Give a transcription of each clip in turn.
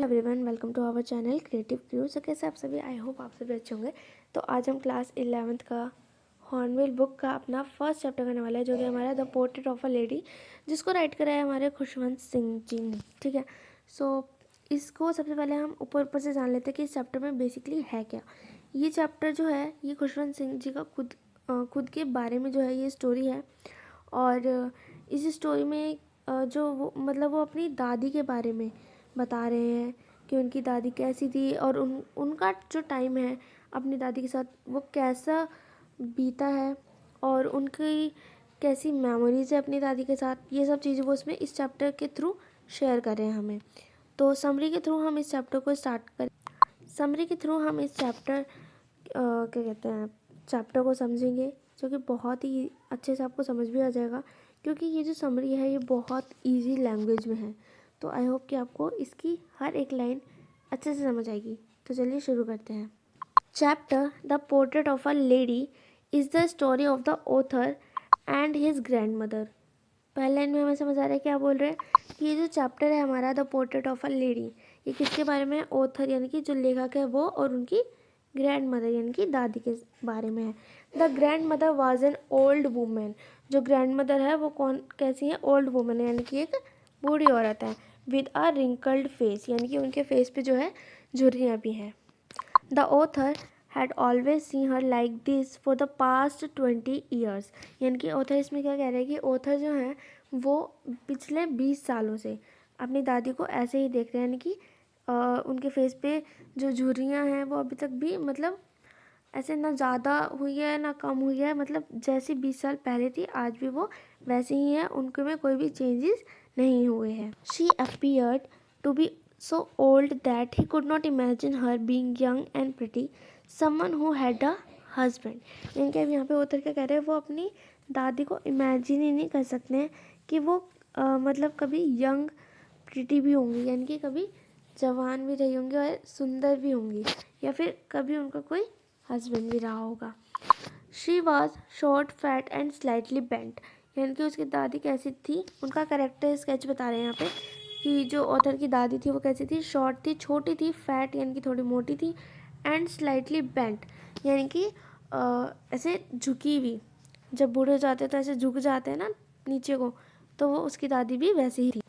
Everyone, welcome to our channel creative crew. So कैसे आप सभी? आई होप आप सभी अच्छे होंगे। तो आज हम क्लास 11th का हॉर्नबिल बुक का अपना फर्स्ट चैप्टर करने वाला है, जो कि हमारा the portrait of a lady, जिसको राइट करा है हमारे खुशवंत सिंह जी ने। ठीक है, सो इसको सबसे पहले हम ऊपर से जान लेते हैं कि इस चैप्टर में बेसिकली है क्या। ये चैप्टर जो है ये खुशवंत सिंह जी का खुद के बारे में जो है ये स्टोरी है। और इस स्टोरी में जो वो अपनी दादी के बारे में बता रहे हैं कि उनकी दादी कैसी थी और उनका जो टाइम है अपनी दादी के साथ वो कैसा बीता है और उनकी कैसी मेमोरीज है अपनी दादी के साथ। ये सब चीज़ें वो इसमें इस चैप्टर के थ्रू शेयर कर रहे हैं हमें। तो समरी के थ्रू हम इस चैप्टर को स्टार्ट करें। समरी के थ्रू हम इस चैप्टर चैप्टर को समझेंगे, जो कि बहुत ही अच्छे से आपको समझ भी आ जाएगा, क्योंकि ये जो समरी है ये बहुत इजी लैंग्वेज में है। तो आई होप कि आपको इसकी हर एक लाइन अच्छे से समझ आएगी। तो चलिए शुरू करते हैं। Chapter the portrait of a lady is the story of the author and his grand mother. पहले लाइन में हमें समझ आ रहा है क्या बोल रहे हैं कि ये जो चैप्टर है हमारा the portrait of a lady, ये किसके बारे में है? ऑथर यानी कि जो लेखक है वो, और उनकी ग्रैंड मदर यानी कि दादी के बारे में है। The grand mother was an old women. जो ग्रैंड मदर है वो कैसी है? ओल्ड वुमेन है, यानी कि एक बूढ़ी औरत है। विद अ रिंकल्ड फेस, यानी कि उनके फेस पे जो है झुर्रियाँ भी हैं। The author had always seen her like this for the past 20 years. यानी कि ऑथर इसमें क्या कह रहे हैं कि ऑथर जो है वो पिछले 20 सालों से अपनी दादी को ऐसे ही देख रहे हैं, यानी कि उनके फेस पे जो झुर्रियाँ हैं वो अभी तक भी ऐसे ना ज़्यादा हुई है ना कम हुई है, जैसी 20 साल पहले थी आज भी वो वैसे ही है, उनके में कोई भी चेंजेस नहीं हुए हैं। She appeared to be so old that he could not imagine her being young and pretty, someone who had a husband। यानी कि अब यहाँ पे ऑथर क्या कह रहे हैं, वो अपनी दादी को इमेजिन ही नहीं कर सकते हैं कि वो कभी यंग प्रिटी भी होंगी, यानी कि कभी जवान भी रही होंगी और सुंदर भी होंगी, या फिर कभी उनका कोई हस्बैंड भी रहा होगा। She was short fat and slightly bent. यानी कि उसकी दादी कैसी थी, उनका करेक्टर स्केच बता रहे हैं यहाँ पे कि जो ऑथर की दादी थी वो कैसी थी? शॉर्ट थी, छोटी थी, फैट यानी कि थोड़ी मोटी थी, एंड स्लाइटली बेंट यानी कि ऐसे झुकी हुई। जब बूढ़े हो जाते तो ऐसे झुक जाते हैं ना नीचे को, तो वो उसकी दादी भी वैसे ही थी।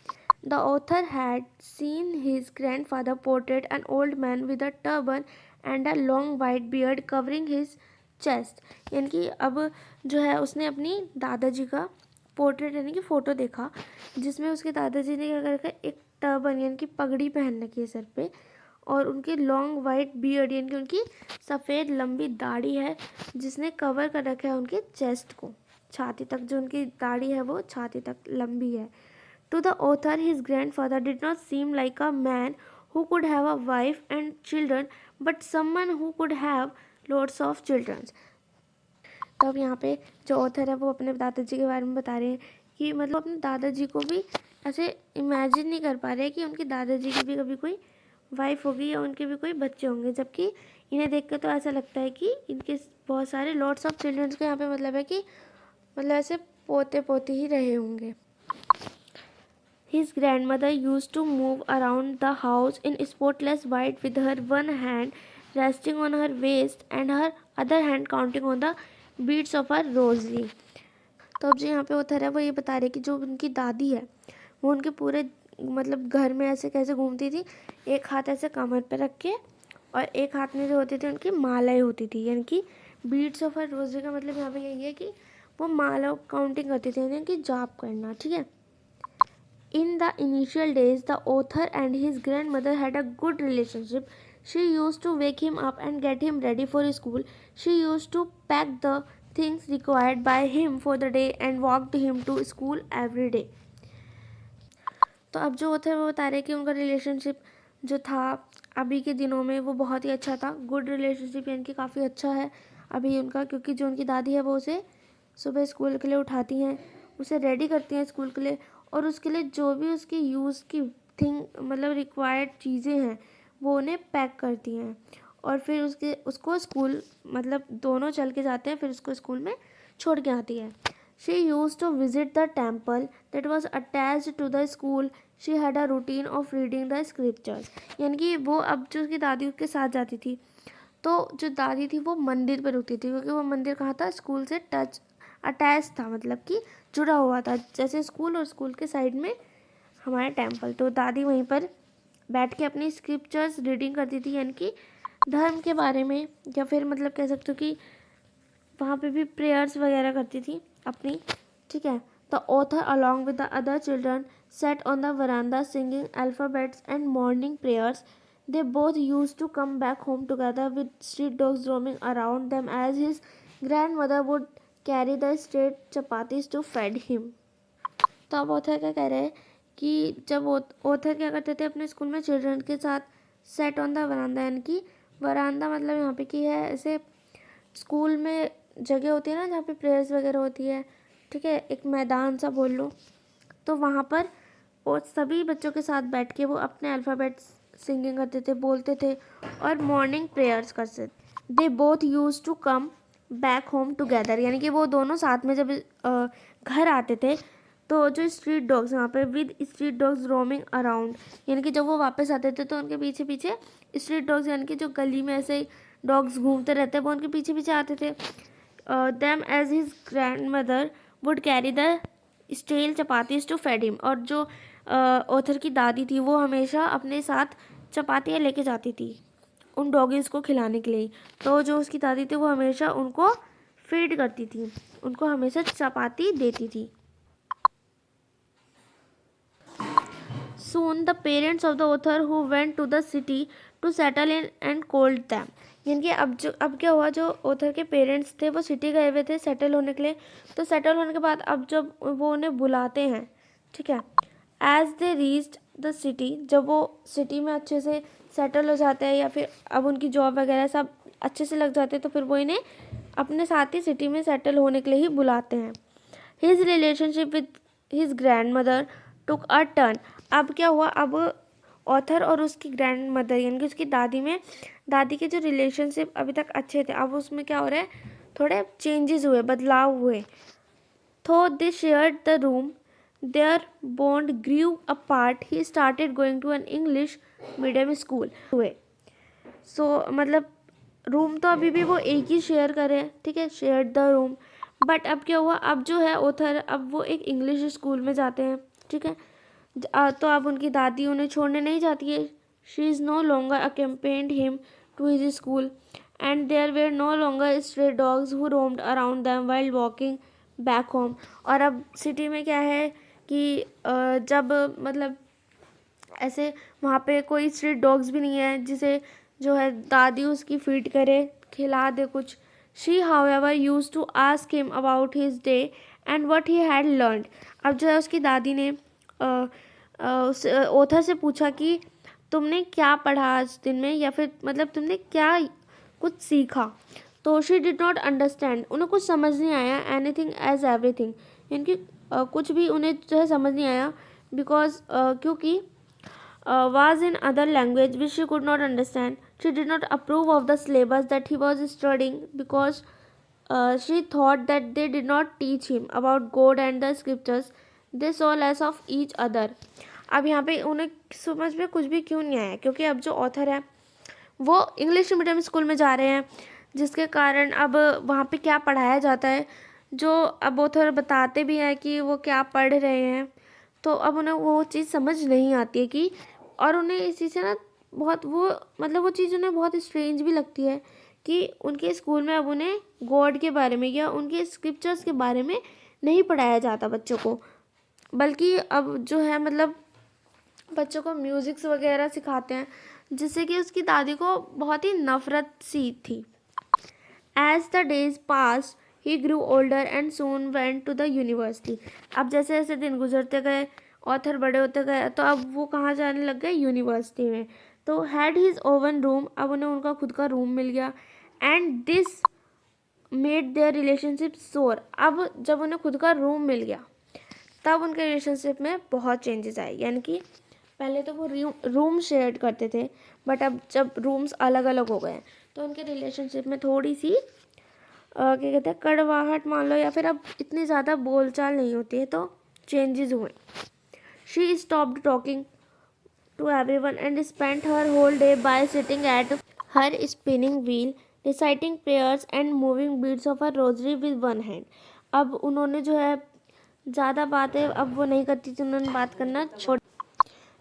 The author had seen his grand father portrait an old man with a turban and a long white beard covering his chest. यानी कि अब जो है उसने अपनी दादाजी का पोर्ट्रेट यानी कि फ़ोटो देखा, जिसमें उसके दादाजी ने क्या कर रखा है, एक टर्बन यानी कि पगड़ी पहन रखी है सर पे, और उनकी लॉन्ग वाइट बियर्ड यानी कि उनकी सफ़ेद लंबी दाढ़ी है, जिसने कवर कर रखा है उनके चेस्ट को, छाती तक जो उनकी दाढ़ी है वो छाती तक लंबी है। To the author his grandfather did not seem like a man who could have a wife and children, but someone who could have lots of children। तो अब यहाँ पे जो ऑथर है वो अपने दादाजी के बारे में बता रहे हैं कि अपने दादाजी को भी ऐसे इमेजिन नहीं कर पा रहे कि उनके दादाजी की भी कभी कोई वाइफ होगी या उनके भी कोई बच्चे होंगे, जबकि इन्हें देख कर तो ऐसा लगता है कि इनके बहुत सारे लॉट्स ऑफ चिल्ड्रंस का यहाँ पे मतलब है कि ऐसे पोते पोते ही रहे होंगे। His grandmother used to move around the house in spotless white with her one hand resting on her waist and her other hand counting on the beads of her rosary। तो अब जो यहाँ पे ऑथर है वो ये बता रहे कि जो उनकी दादी है वो उनके पूरे घर में ऐसे कैसे घूमती थी, एक हाथ ऐसे कमर पे रख के और एक हाथ में जो होती थी उनकी मालाएं होती थी, यानी कि बीड्स ऑफ हर रोज़री का मतलब यहाँ पे यही है कि वो माला काउंटिंग करती थी, यानी कि जाप करना। ठीक है। In the initial days, the author and his grandmother had a good relationship. She used to wake him up and get him ready for school. She used to pack the things required by him for the day and walked him to school every day। तो अब जो author वो बता रहे हैं कि उनका relationship जो था अभी के दिनों में वो बहुत ही अच्छा था। गुड रिलेशनशिप यानी कि काफ़ी अच्छा है अभी उनका, क्योंकि जो उनकी दादी है वो उसे सुबह स्कूल के लिए उठाती हैं, उसे रेडी करती हैं स्कूल के लिए, और उसके लिए जो भी उसकी यूज़ की रिक्वायर्ड चीज़ें हैं वो उन्हें पैक करती हैं, और फिर उसको स्कूल दोनों चल के जाते हैं, फिर उसको स्कूल में छोड़ के आती है। She used to visit the temple that was attached to the school she had a routine of reading the scriptures. यानी कि वो अब जो उसकी दादी उसके साथ जाती थी, तो जो दादी थी वो मंदिर पर रुकती थी, क्योंकि वो मंदिर कहाँ था, स्कूल से अटैच था, मतलब कि जुड़ा हुआ था, जैसे स्कूल और स्कूल के साइड में हमारे टेम्पल। तो दादी वहीं पर बैठ के अपनी स्क्रिप्चर्स रीडिंग करती थी, यानी कि धर्म के बारे में, या फिर मतलब कह सकते हो कि वहाँ पे भी प्रेयर्स वगैरह करती थी अपनी, ठीक है। The author along with the other children set on the veranda singing alphabets and morning prayers. They both used to come back home together with street dogs roaming around them as his grandmother would carry the straight chapatis to feed him. तो अब author क्या कह रहे हैं कि जब author क्या करते थे अपने स्कूल में चिल्ड्रन के साथ सेट ऑन द वरांडा, यानी कि वरांडा मतलब यहाँ पे की है ऐसे स्कूल में जगह होती है ना जहाँ पे प्रेयर्स वगैरह होती है, ठीक है, एक मैदान सा बोल लो, तो वहाँ पर वो सभी बच्चों के साथ बैठ के वो अपने अल्फ़ाबेट्स सिंगिंग करते थे, बोलते थे और मॉर्निंग प्रेयर्स करते थे। They both use to come back home together, यानी कि वो दोनों साथ में जब घर आते थे, तो जो स्ट्रीट डॉग्स वहाँ पे with street dogs roaming around, यानी कि जब वो वापस आते थे तो उनके पीछे पीछे स्ट्रीट डॉग्स, यानी कि जो गली में ऐसे डॉग्स घूमते रहते हैं, वो उनके पीछे पीछे आते थे। Them as his grandmother would carry the stale chapatis to fed him, और जो ऑथर की दादी थी वो हमेशा अपने साथ चपातियाँ लेके जाती थी उन डॉगीज़ को खिलाने के लिए। तो जो उसकी दादी थी वो हमेशा उनको फीड करती थी, उनको हमेशा चपाती देती थी। Soon the parents of the author who went to the city to settle in and called them, यानी कि अब क्या हुआ, जो ऑथर के पेरेंट्स थे वो सिटी गए हुए थे सेटल होने के लिए, तो सेटल होने के बाद अब जब वो उन्हें बुलाते हैं, ठीक है, as they reached the city, जब वो सिटी में अच्छे से सेटल हो जाते हैं या फिर अब उनकी जॉब वगैरह सब अच्छे से लग जाते हैं, तो फिर वो इन्हें अपने साथ ही सिटी में सेटल होने के लिए ही बुलाते हैं। His relationship with his grand mother took a turn. अब क्या हुआ, अब ऑथर और उसकी ग्रैंड मदर यानी कि उसकी दादी के जो रिलेशनशिप अभी तक अच्छे थे, अब उसमें क्या हो रहा है, थोड़े चेंजेस हुए, बदलाव हुए। तो they shared the room, their bond grew apart, he started going to an English medium school हुए। सो मतलब रूम तो अभी भी वो एक ही शेयर करे, ठीक है, शेयर द रूम, बट अब क्या हुआ, अब जो है ऑथर अब वो एक इंग्लिश स्कूल में जाते हैं, ठीक है। तो अब उनकी दादी उन्हें छोड़ने नहीं जाती है। She is no longer accompanied him to his school and there were no longer stray dogs who roamed around them while walking back home. और अब सिटी में क्या है कि जब मतलब ऐसे वहाँ पे कोई स्ट्रीट डॉग्स भी नहीं है जिसे जो है दादी उसकी फीड करे, खिला दे कुछ। She however used to ask him about his day and what he had learned. अब जो है उसकी दादी ने उस ऑथर से पूछा कि तुमने क्या पढ़ा आज दिन में, या फिर मतलब तुमने क्या कुछ सीखा। तो शी डिड नॉट अंडरस्टैंड, उन्हें कुछ समझ नहीं आया, एनीथिंग एज एवरीथिंग, यानी कि कुछ भी उन्हें जो है समझ नहीं आया, बिकॉज क्योंकि was in other language which she could not understand. She did not approve of the syllabus that he was studying because she thought that they did not teach him about God and the scriptures. They saw less of each other. अब यहाँ पे उन्हें समझ में कुछ भी क्यों नहीं आया, क्योंकि अब जो ऑथर है वो इंग्लिश मीडियम स्कूल में जा रहे हैं, जिसके कारण अब वहाँ पे क्या पढ़ाया जाता है, जो अब ऑथर बताते भी हैं कि वो क्या पढ़ रहे हैं, तो अब उन्हें वो चीज़ समझ नहीं आती है कि, और उन्हें इस चीज़ से ना बहुत वो मतलब वो चीज़ उन्हें बहुत स्ट्रेंज भी लगती है कि उनके स्कूल में अब उन्हें गॉड के बारे में या उनके स्क्रिप्चर्स के बारे में नहीं पढ़ाया जाता बच्चों को, बल्कि अब जो है मतलब बच्चों को म्यूज़िक्स वगैरह सिखाते हैं, जिससे कि उसकी दादी को बहुत ही नफ़रत सी थी। As the days pass he grew older and soon went to the university. अब जैसे जैसे दिन गुजरते गए, ऑथर बड़े होते गए, तो अब वो कहाँ जाने लग गए, यूनिवर्सिटी में। तो हैड हिज ओवन रूम, अब उन्हें उनका खुद का रूम मिल गया, and this made their relationship सोर। अब जब उन्हें खुद का रूम मिल गया तब उनके रिलेशनशिप में बहुत चेंजेस आए, यानी कि पहले तो वो रूम शेयर करते थे, बट अब जब रूम्स अलग अलग हो गए तो उनके रिलेशनशिप में थोड़ी सी क्या कहते हैं कड़वाहट मान लो, या फिर अब इतनी ज़्यादा बोलचाल नहीं होती है, तो चेंजेस हुए। She stopped talking to everyone and spent her whole day by sitting at her spinning wheel, reciting prayers and moving beads of her rosary with one hand. अब उन्होंने जो है ज़्यादा बातें अब वो नहीं करती थी, उन्होंने बात करना छोड़,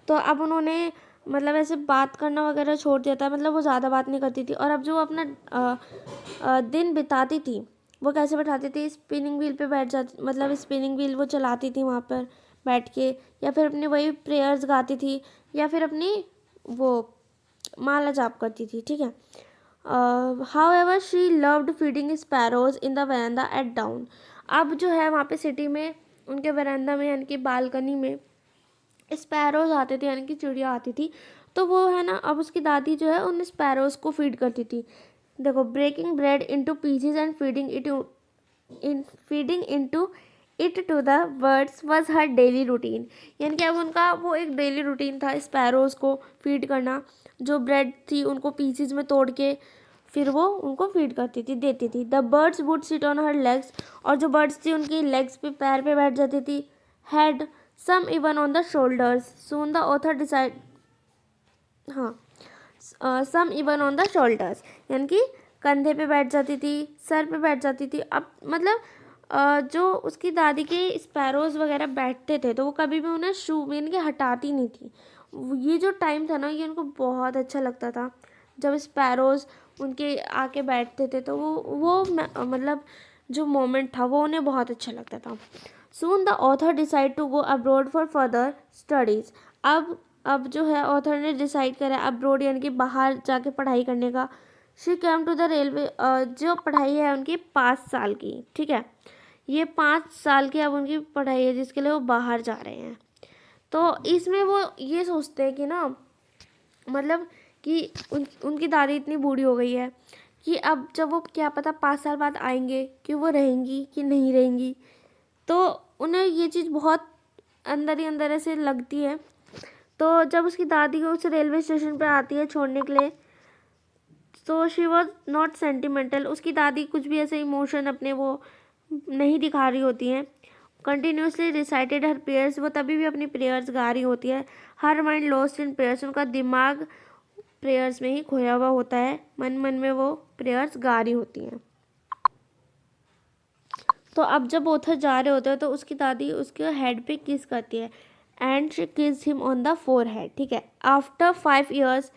तो अब उन्होंने मतलब ऐसे बात करना वगैरह छोड़ दिया था, मतलब वो ज़्यादा बात नहीं करती थी। और अब जो अपना दिन बिताती थी वो कैसे बिताती थी, स्पिनिंग व्हील पे बैठ जाती, मतलब स्पिनिंग व्हील वो चलाती थी वहाँ पर बैठ के, या फिर अपनी वही प्रेयर्स गाती थी, या फिर अपनी वो माला जाप करती थी, ठीक है। However she loved feeding sparrows in the veranda at down. अब जो है वहाँ पे सिटी में उनके वेरांडा में यानी कि बालकनी में स्पैरोज आते थे, यानी कि चिड़िया आती थी, तो वो है ना, अब उसकी दादी जो है उन स्पैरोज को फीड करती थी। देखो, breaking bread into pieces and feeding into it to the birds was her daily routine. यानी कि अब उनका वो एक डेली रूटीन था स्पैरोज को फीड करना, जो ब्रेड थी उनको पीसेस में तोड़ के फिर वो उनको फीड करती थी, देती थी। The birds would sit on her legs, और जो बर्ड्स थी उनकी लेग्स पे, पैर पे बैठ जाती थी। Head, some even on the shoulders, soon the author decide, हाँ, some even on the shoulders, यानी कि कंधे पे बैठ जाती थी, सर पे बैठ जाती थी। अब मतलब जो उसकी दादी के स्पैरोज वगैरह बैठते थे तो वो कभी भी उन्हें शू यानी कि हटाती नहीं थी। ये जो टाइम था ना, ये उनको बहुत अच्छा लगता था जब स्पैरोज उनके आके बैठते थे, तो वो मतलब जो मोमेंट था वो उन्हें बहुत अच्छा लगता था। Soon the author decide to go abroad for further studies. अब जो है ऑथर ने डिसाइड करा अब्रॉड यानी कि बाहर जाके पढ़ाई करने का। She came to the railway, जो पढ़ाई है उनकी 5 साल की, ठीक है, ये 5 साल की अब उनकी पढ़ाई है जिसके लिए वो बाहर जा रहे हैं। तो इसमें वो ये सोचते हैं कि ना, मतलब कि उनकी दादी इतनी बूढ़ी हो गई है कि अब जब वो क्या पता 5 साल बाद आएंगे कि वो रहेंगी कि नहीं रहेंगी, तो उन्हें ये चीज़ बहुत अंदर ही अंदर ऐसे लगती है। तो जब उसकी दादी को उस रेलवे स्टेशन पर आती है छोड़ने के लिए, तो शी वॉज नॉट सेंटिमेंटल, उसकी दादी कुछ भी ऐसे इमोशन अपने वो नहीं दिखा रही होती हैं। कंटिन्यूसली रिसाइटेड हर प्रेयर्स, वो तभी भी अपनी प्रेयर्स गा रही होती है। Her mind lost in prayers, उनका दिमाग प्रेयर्स में ही खोया हुआ होता है, मन मन में वो प्रेयर्स गा रही होती हैं। तो अब जब ऑथर जा रहे होते हैं तो उसकी दादी उसके हेड पे किस करती है, and she kiss him on the forehead, ठीक है। After 5 years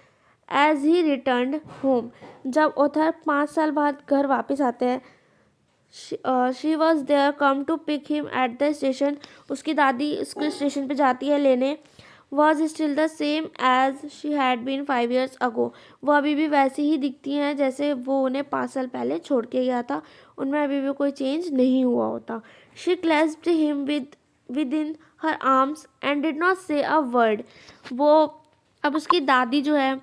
as he return home, जब ऑथर 5 साल बाद घर वापस आते हैं, she was there come to pick him at the station, उसकी दादी उसके स्टेशन पे जाती है लेने। Was still the same as she had been 5 years ago, वो अभी भी वैसी ही दिखती हैं जैसे वो उन्हें 5 साल पहले छोड़ के गया था, उनमें अभी भी कोई चेंज नहीं हुआ होता। She clasped him within her arms and did not say a word, वो अब उसकी दादी जो है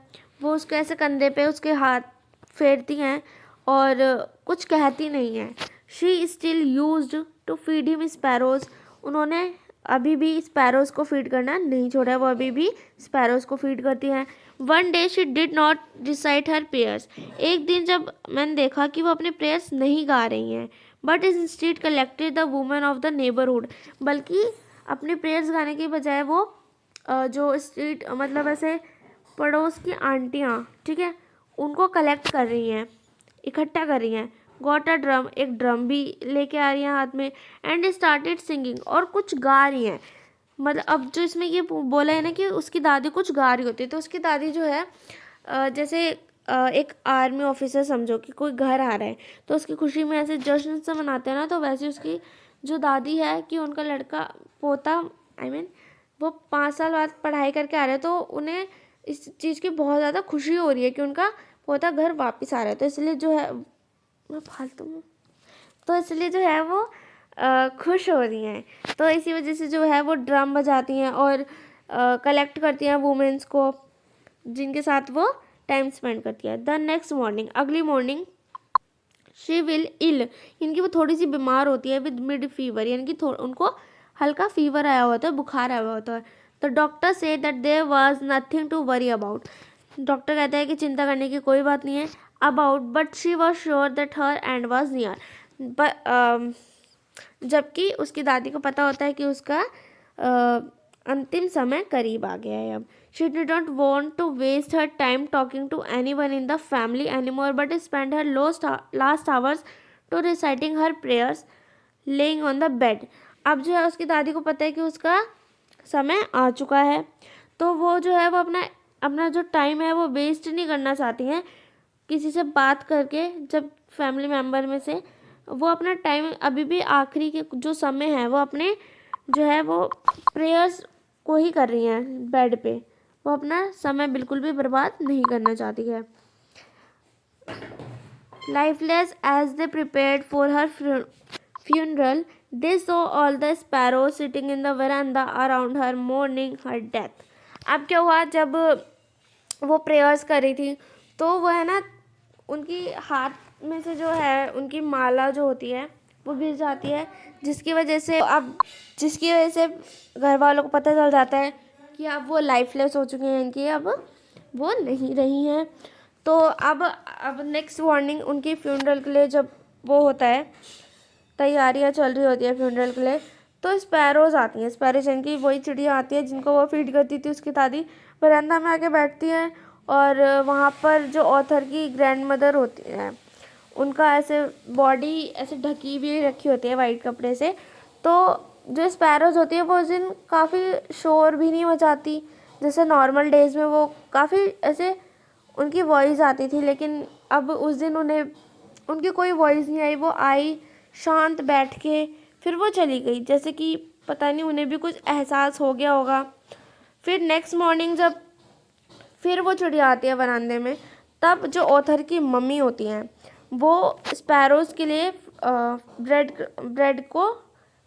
वो उसके ऐसे कंधे पे उसके हाथ फेरती हैं और कुछ कहती नहीं है। She still used to feed him sparrows, उन्होंने अभी भी स्पैरोज को फीड करना नहीं छोड़ा, वो अभी भी स्पैरोज को फीड करती हैं। One day she did not recite her prayers, एक दिन जब मैंने देखा कि वो अपने प्रेयर्स नहीं गा रही हैं, but is instead collected the women of the neighbourhood, बल्कि अपने प्रेयर्स गाने के बजाय वो जो स्ट्रीट मतलब ऐसे पड़ोस की आंटियाँ, ठीक है, उनको कलेक्ट कर रही हैं, इकट्ठा कर रही हैं। गॉट अ ड्रम, एक ड्रम भी लेके आ रही हैं हाथ में, एंड स्टार्टेड सिंगिंग, और कुछ गा रही हैं। मतलब अब जो इसमें ये बोला है ना कि उसकी दादी कुछ गा रही होती है, तो उसकी दादी जो है जैसे एक आर्मी ऑफिसर समझो कि कोई घर आ रहा है तो उसकी खुशी में ऐसे जश्न से मनाते हैं ना, तो वैसे उसकी जो दादी है कि उनका लड़का पोता वो 5 साल बाद पढ़ाई करके आ रहे हैं, तो उन्हें इस चीज़ की बहुत ज़्यादा खुशी हो रही है कि उनका पोता घर वापस आ रहा है, तो इसलिए जो है मैं फालतू में, तो इसलिए जो है वो खुश हो रही हैं। तो इसी वजह से जो है वो ड्रम बजाती हैं और कलेक्ट करती हैं वुमेन्स को जिनके साथ वो टाइम स्पेंड करती है। द नेक्स्ट मॉर्निंग, अगली मॉर्निंग, शी विल इल, यानी कि वो थोड़ी सी बीमार होती है, विद मिड फीवर, यानी कि उनको हल्का फीवर आया होता है, बुखार आया हुआ होता है। तो डॉक्टर से that there was nothing to worry about, doctor कहता है कि चिंता करने की कोई बात नहीं है about, but she was sure that her and was near, जबकि उसकी दादी को पता होता है कि उसका अंतिम समय करीब आ गया है अब। She did not want to waste her time talking to anyone in the family anymore but spend her last hours to reciting her prayers laying on the bed. अब जो है उसकी दादी को पता है कि उसका समय आ चुका है, तो वो जो है वो अपना अपना जो टाइम है वो वेस्ट नहीं करना चाहती हैं किसी से बात करके। जब फैमिली मेम्बर में से वो अपना टाइम अभी भी आखिरी के जो समय है वो अपने जो है वो प्रेयर्स को ही कर रही हैं बेड पे। वो अपना समय बिल्कुल भी बर्बाद नहीं करना चाहती है। Lifeless as they prepared for her funeral, they saw all the sparrows sitting in the veranda around her mourning her death. अब क्या हुआ, जब वो प्रेयर्स कर रही थी तो वो है ना उनकी हाथ में से जो है उनकी माला जो होती है वो गिर जाती है, जिसकी वजह से घर वालों को पता चल जाता है कि अब वो लाइफलेस हो चुकी हैं, कि अब वो नहीं रही हैं। तो अब नेक्स्ट मॉर्निंग उनकी फ्यूनरल के लिए जब वो होता है, तैयारियां चल रही होती है फ्यूनरल के लिए, तो स्पैरोज आती हैं। स्पैरोज इनकी वही चिड़िया आती है जिनको वो फीड करती थी उसकी दादी, बरामदा में आके बैठती हैं। और वहाँ पर जो ऑथर की ग्रैंड मदर होती है उनका ऐसे बॉडी ऐसे ढकी हुई रखी होती है वाइट कपड़े से। तो जो स्पैरोज होती है वो उस दिन काफ़ी शोर भी नहीं मचाती, जैसे नॉर्मल डेज़ में वो काफ़ी ऐसे उनकी वॉइस आती थी, लेकिन अब उस दिन उनकी कोई वॉइस नहीं आई। वो आई शांत बैठ के, फिर वो चली गई, जैसे कि पता नहीं उन्हें भी कुछ एहसास हो गया होगा। फिर नेक्स्ट मॉर्निंग जब फिर वो चिड़िया आती है बरामदे में, तब जो ऑथर की मम्मी होती हैं वो स्पैरोज़ के लिए ब्रेड को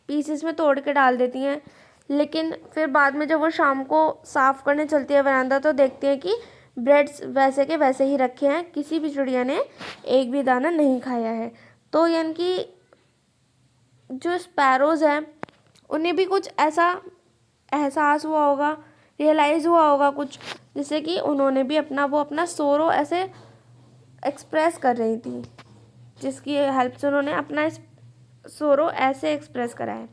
पीसेस में तोड़ के डाल देती हैं। लेकिन फिर बाद में जब वो शाम को साफ़ करने चलती है बरामदा, तो देखती हैं कि ब्रेड्स वैसे के वैसे ही रखे हैं, किसी भी चिड़िया ने एक भी दाना नहीं खाया है। तो यानी कि जो स्पैरोज़ हैं उन्हें भी कुछ ऐसा एहसास हुआ होगा, रियलाइज़ हुआ होगा कुछ, जिससे कि उन्होंने भी अपना सोरो ऐसे एक्सप्रेस कर रही थी, जिसकी हेल्प से उन्होंने अपना सोरो ऐसे एक्सप्रेस करा है।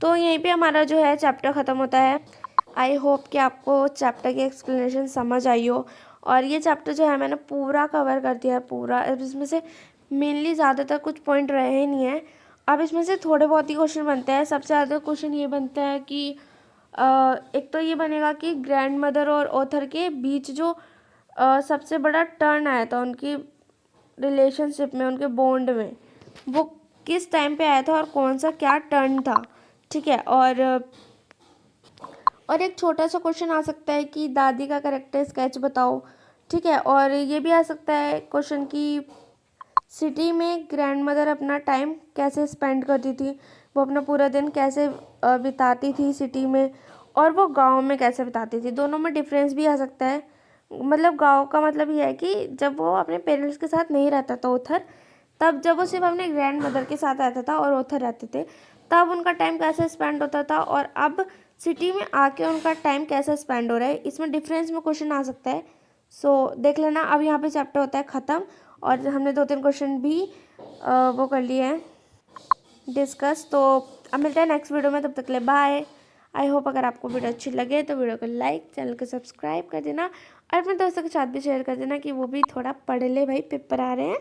तो यहीं पे हमारा जो है चैप्टर ख़त्म होता है। आई होप कि आपको चैप्टर की एक्सप्लेनेशन समझ आई हो। और ये चैप्टर जो है मैंने पूरा कवर कर दिया है पूरा। अब इसमें से मेनली ज़्यादातर कुछ पॉइंट रहे ही नहीं है। अब इसमें से थोड़े बहुत ही क्वेश्चन बनते हैं। सबसे ज़्यादा क्वेश्चन ये बनता है कि एक तो ये बनेगा कि ग्रैंड मदर और ऑथर के बीच जो सबसे बड़ा टर्न आया था उनकी रिलेशनशिप में, उनके बॉन्ड में, वो किस टाइम पे आया था और कौन सा क्या टर्न था। ठीक है। और एक छोटा सा क्वेश्चन आ सकता है कि दादी का कैरेक्टर स्केच बताओ। ठीक है। और ये भी आ सकता है क्वेश्चन कि सिटी में ग्रैंड मदर अपना टाइम कैसे स्पेंड करती थी, वो अपना पूरा दिन कैसे बिताती थी सिटी में, और वो गांव में कैसे बिताती थी। दोनों में डिफरेंस भी आ सकता है। मतलब गांव का मतलब ये है कि जब वो अपने पेरेंट्स के साथ नहीं रहता था ऑथर, तब जब वो सिर्फ अपने ग्रैंड मदर के साथ रहता था और ऑथर रहते थे, तब उनका टाइम कैसे स्पेंड होता था, और अब सिटी में आके उनका टाइम कैसे स्पेंड हो रहा है, इसमें डिफरेंस में क्वेश्चन आ सकता है। सो देख लेना। अब यहाँ पे चैप्टर होता है ख़त्म, और हमने 2-3 क्वेश्चन भी वो कर लिए हैं डिस्कस। तो अब मिलते हैं नेक्स्ट वीडियो में, तब तक के लिए बाय। आई होप अगर आपको वीडियो अच्छी लगे तो वीडियो को लाइक, चैनल को सब्सक्राइब कर देना, और अपने दोस्तों के साथ भी शेयर कर देना कि वो भी थोड़ा पढ़ ले भाई, पेपर आ रहे हैं।